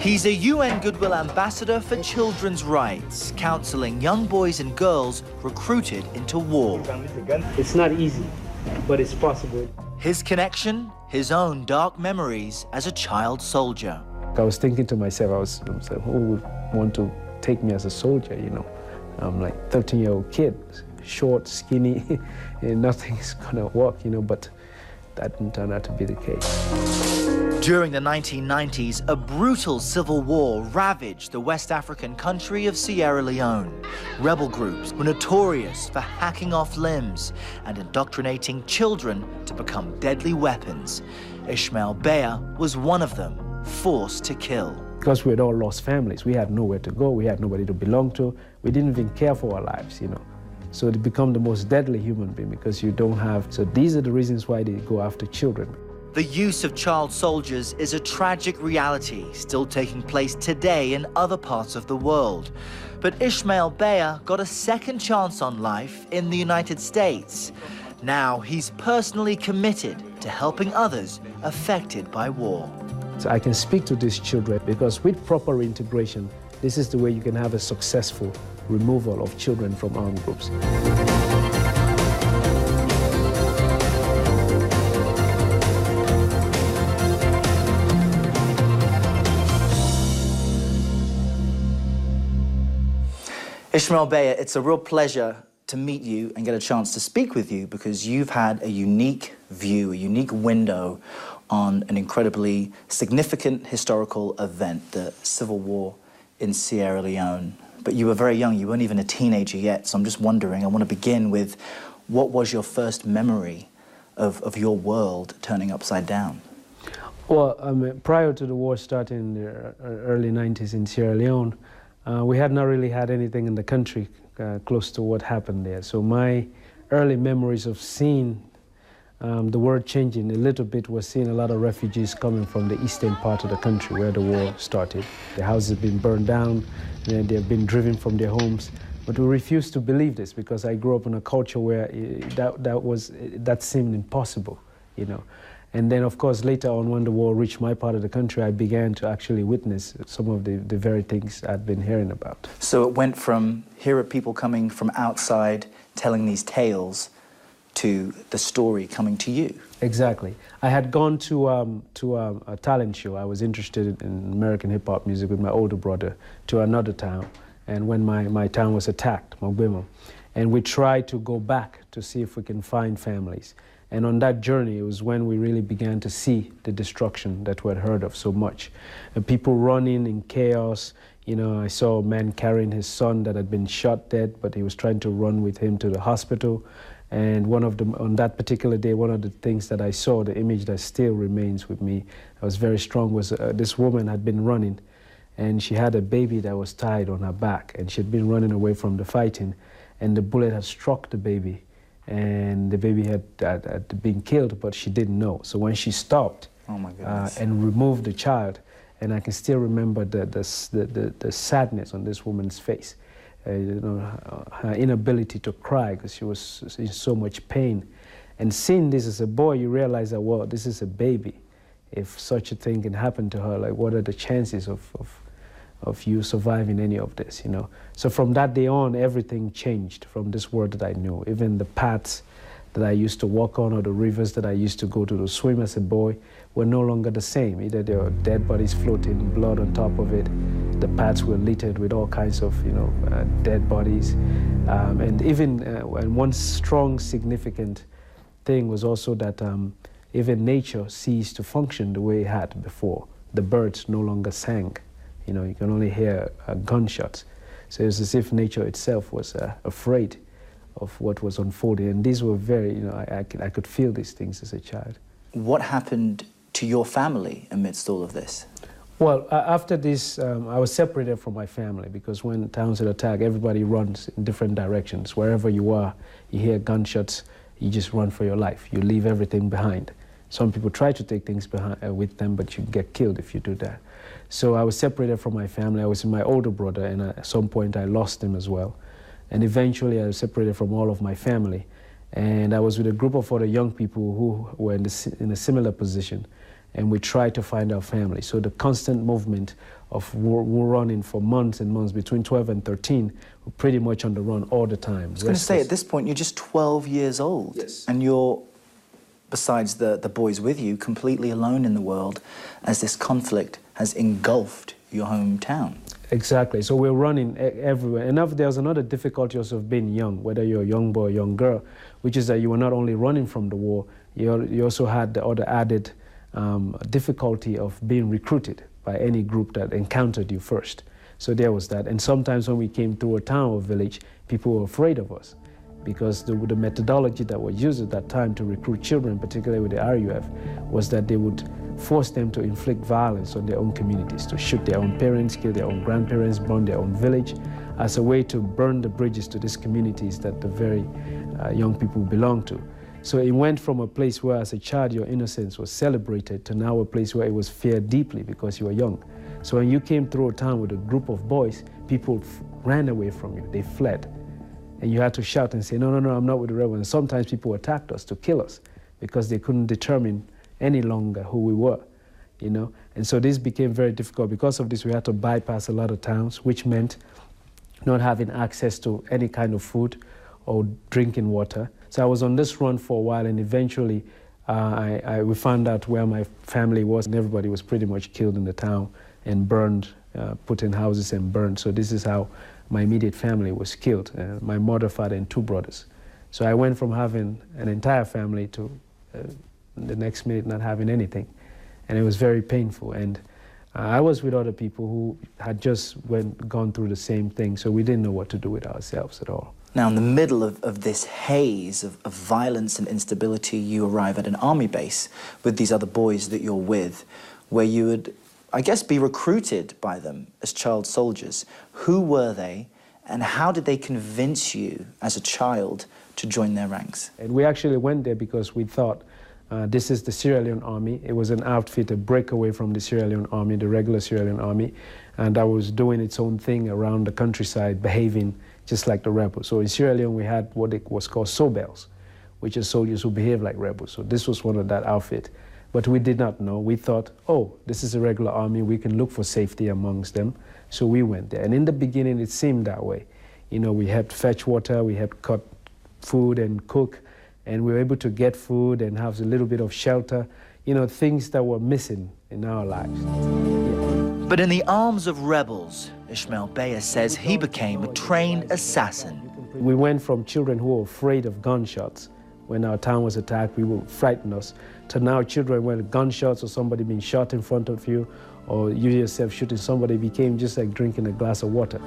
He's a UN Goodwill Ambassador for children's rights, counseling young boys and girls recruited into war. It's not easy, but it's possible. His connection, his own dark memories as a child soldier. I was thinking to myself, I was like, who would want to take me as a soldier, you know? I'm like 13-year-old kid, short, skinny, and nothing's gonna work, you know, but that didn't turn out to be the case. During the 1990s, a brutal civil war ravaged the West African country of Sierra Leone. Rebel groups were notorious for hacking off limbs and indoctrinating children to become deadly weapons. Ishmael Bea was one of them, forced to kill. Because we had all lost families, we had nowhere to go, we had nobody to belong to, we didn't even care for our lives, you know. So they become the most deadly human being because you don't have, so these are the reasons why they go after children. The use of child soldiers is a tragic reality still taking place today in other parts of the world. But Ishmael Bea got a second chance on life in the United States. Now he's personally committed to helping others affected by war. So I can speak to these children because with proper integration, this is the way you can have a successful removal of children from armed groups. Ishmael Bea, it's a real pleasure to meet you and get a chance to speak with you because you've had a unique view, a unique window on an incredibly significant historical event, the civil war in Sierra Leone. But you were very young, you weren't even a teenager yet, so I'm just wondering, I want to begin with, what was your first memory of your world turning upside down? Well, prior to the war starting in the early 90s in Sierra Leone, we had not really had anything in the country close to what happened there. So my early memories of seeing the world changing a little bit was seeing a lot of refugees coming from the eastern part of the country where the war started. The houses have been burned down, and they have been driven from their homes. But we refused to believe this because I grew up in a culture where that seemed impossible, you know. And then, of course, later on, when the war reached my part of the country, I began to actually witness some of the very things I'd been hearing about. So it went from, here are people coming from outside telling these tales to the story coming to you. Exactly. I had gone to a talent show. I was interested in American hip-hop music with my older brother to another town. And when my town was attacked, Mogbema, and we tried to go back to see if we can find families. And on that journey, it was when we really began to see the destruction that we had heard of so much. And people running in chaos. You know, I saw a man carrying his son that had been shot dead, but he was trying to run with him to the hospital. And one of them, on that particular day, one of the things that I saw, the image that still remains with me, that was very strong, was this woman had been running, and she had a baby that was tied on her back, and she had been running away from the fighting, and the bullet had struck the baby. And the baby had been killed, but she didn't know. So when she stopped and removed the child, and I can still remember the sadness on this woman's face, you know, her inability to cry because she was in so much pain. And seeing this as a boy, you realize that, well, this is a baby. If such a thing can happen to her, like, what are the chances of you surviving any of this, you know? So from that day on, everything changed from this world that I knew. Even the paths that I used to walk on or the rivers that I used to go to swim as a boy were no longer the same. Either there were dead bodies floating, blood on top of it. The paths were littered with all kinds of, you know, dead bodies. And even and one strong, significant thing was also that even nature ceased to function the way it had before. The birds no longer sang. You know, you can only hear gunshots. So it's as if nature itself was afraid of what was unfolding. And these were very, you know, I could feel these things as a child. What happened to your family amidst all of this? Well, after this, I was separated from my family because when towns are attacked, everybody runs in different directions. Wherever you are, you hear gunshots, you just run for your life. You leave everything behind. Some people try to take things behind, with them, but you get killed if you do that. So I was separated from my family. I was with my older brother, and at some point I lost him as well. And eventually I was separated from all of my family. And I was with a group of other young people who were in a similar position. and we tried to find our family. So the constant movement of running for months and months, between 12 and 13, we're pretty much on the run all the time. I was going to say, at this point, you're just 12 years old. Yes. And you're, besides the boys with you, completely alone in the world as this conflict has engulfed your hometown. Exactly. So we're running everywhere. And there's another difficulty also of being young, whether you're a young boy or young girl, which is that you were not only running from the war, you also had the other added difficulty of being recruited by any group that encountered you first. So there was that. And sometimes when we came through a town or village, people were afraid of us because the methodology that was used at that time to recruit children, particularly with the RUF, was that they would force them to inflict violence on their own communities, to shoot their own parents, kill their own grandparents, burn their own village, as a way to burn the bridges to these communities that the very young people belong to. So it went from a place where as a child your innocence was celebrated to now a place where it was feared deeply because you were young. So when you came through a town with a group of boys, people ran away from you, they fled. And you had to shout and say, no, no, no, I'm not with the rebels. And sometimes people attacked us to kill us because they couldn't determine any longer who we were, you know. And so this became very difficult. Because of this, we had to bypass a lot of towns, which meant not having access to any kind of food or drinking water. So I was on this run for a while, and eventually we found out where my family was, and everybody was pretty much killed in the town and burned, put in houses and burned. So this is how my immediate family was killed, my mother, father, and 2 brothers. So I went from having an entire family to the next minute not having anything. And it was very painful. And I was with other people who had just gone through the same thing, so we didn't know what to do with ourselves at all. Now, in the middle of this haze of violence and instability, you arrive at an army base with these other boys that you're with, where you would, I guess, be recruited by them as child soldiers. Who were they, and how did they convince you as a child to join their ranks? And we actually went there because we thought, this is the Sierra Leone Army. It was an outfit, a breakaway from the Sierra Leone Army, the regular Sierra Leone Army, and that was doing its own thing around the countryside, behaving just like the rebels. So in Sierra Leone, we had what it was called sobels, which is soldiers who behave like rebels. So this was one of that outfit. But we did not know. We thought, oh, this is a regular army. We can look for safety amongst them. So we went there. And in the beginning, it seemed that way. You know, we helped fetch water, we helped cut food and cook, and we were able to get food and have a little bit of shelter, you know, things that were missing in our lives. Yeah. But in the arms of rebels, Ismail Beya says he became a trained assassin. We went from children who were afraid of gunshots. When our town was attacked, we would frighten us, to now children, when gunshots or somebody being shot in front of you, or you yourself shooting somebody, became just like drinking a glass of water.